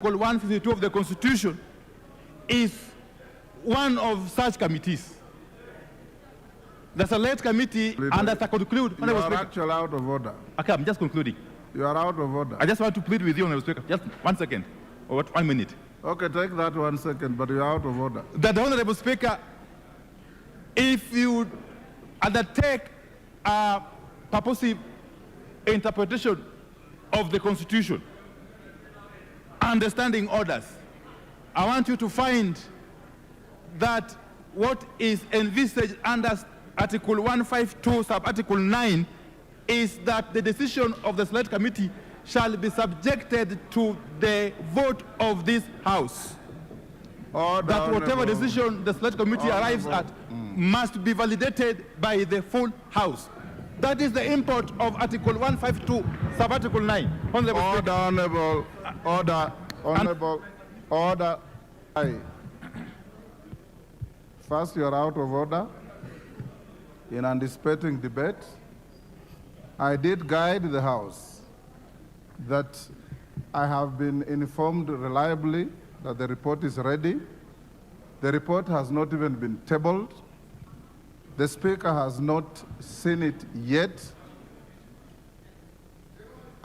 Article 152 of the Constitution is one of such committees. The Select Committee, and as I conclude, you are actually out of order. Okay, I'm just concluding. You are out of order. I just want to plead with you, Honorable Speaker. Just 1 second, or 1 minute. Okay, take that 1 second, but you are out of order. That the Honorable Speaker, if you undertake a purposive interpretation of the Constitution, understanding orders, I want you to find that what is envisaged under Article 152, sub-Article 9, is that the decision of the Select Committee shall be subjected to the vote of this House. That whatever decision the Select Committee arrives at must be validated by the full House. That is the import of Article 152, sub-Article 9. Order. First, you are out of order in anticipating debate. I did guide the House that I have been informed reliably that the report is ready. The report has not even been tabled. The Speaker has not seen it yet.